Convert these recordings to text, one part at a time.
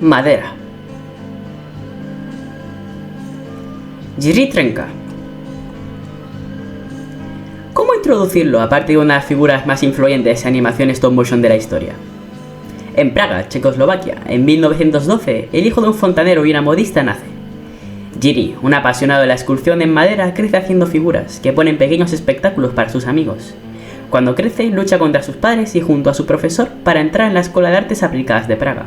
Madera. Jiri Trenka. ¿Cómo introducirlo aparte de una de las figuras más influyentes en animación stop motion de la historia? En Praga, Checoslovaquia, en 1912, el hijo de un fontanero y una modista nace. Jiri, un apasionado de la escultura en madera, crece haciendo figuras que ponen pequeños espectáculos para sus amigos. Cuando crece, lucha contra sus padres y junto a su profesor para entrar en la Escuela de Artes Aplicadas de Praga.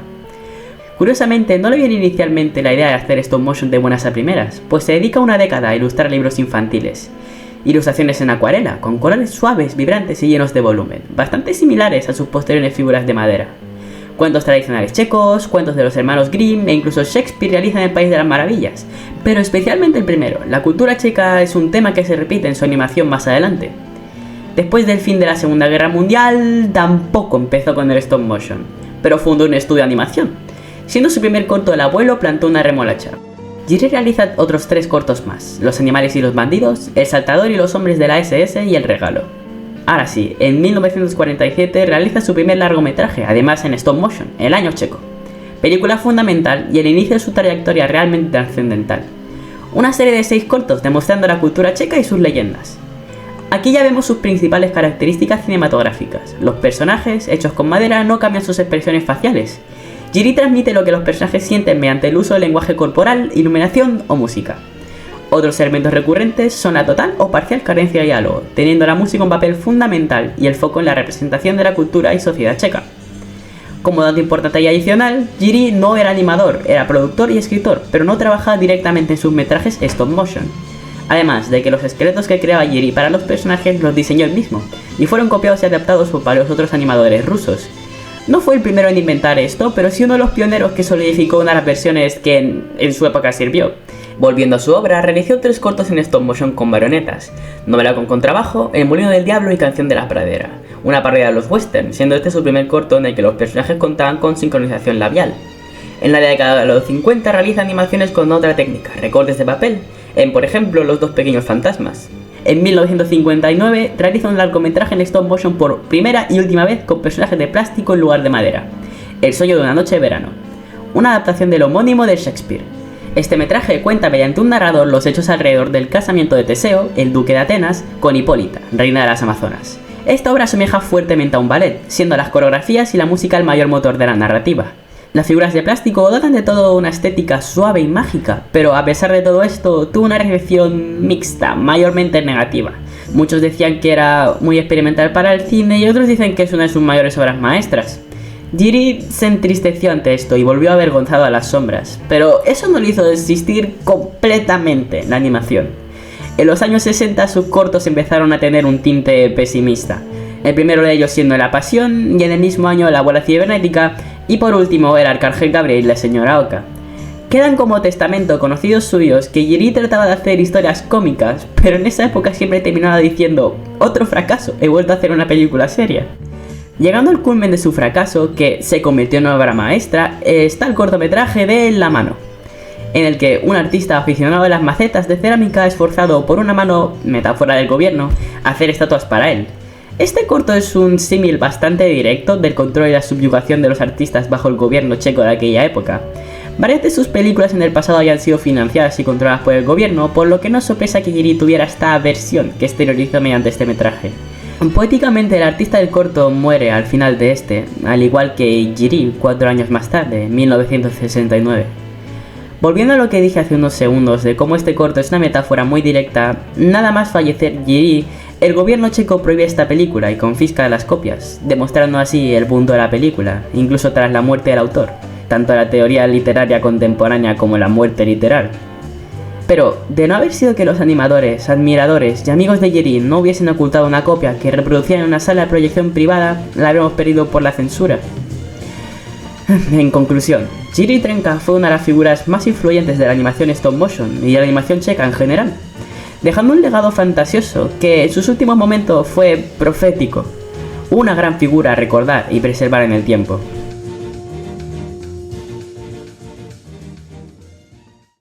Curiosamente, no le viene inicialmente la idea de hacer stop motion de buenas a primeras, pues se dedica una década a ilustrar libros infantiles. Ilustraciones en acuarela, con colores suaves, vibrantes y llenos de volumen, bastante similares a sus posteriores figuras de madera. Cuentos tradicionales checos, cuentos de los hermanos Grimm e incluso Shakespeare realizan El País de las Maravillas, pero especialmente el primero. La cultura checa es un tema que se repite en su animación más adelante. Después del fin de la Segunda Guerra Mundial, tampoco empezó con el stop motion, pero fundó un estudio de animación. Siendo su primer corto El abuelo, plantó una remolacha. Jiri realiza otros 3 cortos más: Los animales y los bandidos, El saltador y los hombres de la SS y El regalo. Ahora sí, en 1947 realiza su primer largometraje, además en stop motion, El año checo. Película fundamental y el inicio de su trayectoria realmente trascendental. Una serie de 6 cortos demostrando la cultura checa y sus leyendas. Aquí ya vemos sus principales características cinematográficas. Los personajes, hechos con madera, no cambian sus expresiones faciales. Jiri transmite lo que los personajes sienten mediante el uso del lenguaje corporal, iluminación o música. Otros elementos recurrentes son la total o parcial carencia de diálogo, teniendo la música un papel fundamental y el foco en la representación de la cultura y sociedad checa. Como dato importante y adicional, Jiri no era animador, era productor y escritor, pero no trabajaba directamente en sus metrajes stop motion. Además de que los esqueletos que creaba Jiri para los personajes los diseñó él mismo, y fueron copiados y adaptados por varios otros animadores rusos. No fue el primero en inventar esto, pero sí uno de los pioneros que solidificó una de las versiones que en su época sirvió. Volviendo a su obra, realizó 3 cortos en stop motion con marionetas: Novela con contrabajo, El molino del diablo y Canción de la pradera, una parodia de los westerns, siendo este su primer corto en el que los personajes contaban con sincronización labial. En la década de los 50 realiza animaciones con otra técnica, recortes de papel, en por ejemplo Los dos pequeños fantasmas. En 1959 realiza un largometraje en stop motion por primera y última vez con personajes de plástico en lugar de madera, El sueño de una noche de verano, una adaptación del homónimo de Shakespeare. Este metraje cuenta mediante un narrador los hechos alrededor del casamiento de Teseo, el duque de Atenas, con Hipólita, reina de las Amazonas. Esta obra asemeja fuertemente a un ballet, siendo las coreografías y la música el mayor motor de la narrativa. Las figuras de plástico dotan de todo una estética suave y mágica, pero a pesar de todo esto, tuvo una recepción mixta, mayormente negativa. Muchos decían que era muy experimental para el cine y otros dicen que es una de sus mayores obras maestras. Jiri se entristeció ante esto y volvió avergonzado a las sombras, pero eso no le hizo desistir completamente la animación. En los años 60 sus cortos empezaron a tener un tinte pesimista, el primero de ellos siendo La Pasión y en el mismo año La abuela cibernética y por último El arcángel Gabriel y la señora Oka. Quedan como testamento conocidos suyos que Jiri trataba de hacer historias cómicas, pero en esa época siempre terminaba diciendo: otro fracaso, he vuelto a hacer una película seria. Llegando al culmen de su fracaso, que se convirtió en una obra maestra, está el cortometraje de La mano, en el que un artista aficionado a las macetas de cerámica es forzado por una mano, metáfora del gobierno, a hacer estatuas para él. Este corto es un símil bastante directo del control y la subyugación de los artistas bajo el gobierno checo de aquella época. Varias de sus películas en el pasado habían sido financiadas y controladas por el gobierno, por lo que no es sorpresa que Jiri tuviera esta versión que exteriorizó mediante este metraje. Poéticamente, el artista del corto muere al final de este, al igual que Jiri 4 años más tarde, en 1969. Volviendo a lo que dije hace unos segundos de cómo este corto es una metáfora muy directa, nada más fallecer Jiri, el gobierno checo prohíbe esta película y confisca las copias, demostrando así el punto de la película, incluso tras la muerte del autor, tanto la teoría literaria contemporánea como la muerte literal. Pero, de no haber sido que los animadores, admiradores y amigos de Jiri no hubiesen ocultado una copia que reproducían en una sala de proyección privada, la habríamos perdido por la censura. En conclusión, Jiri Trenka fue una de las figuras más influyentes de la animación stop motion y de la animación checa en general, dejando un legado fantasioso que en sus últimos momentos fue profético, una gran figura a recordar y preservar en el tiempo.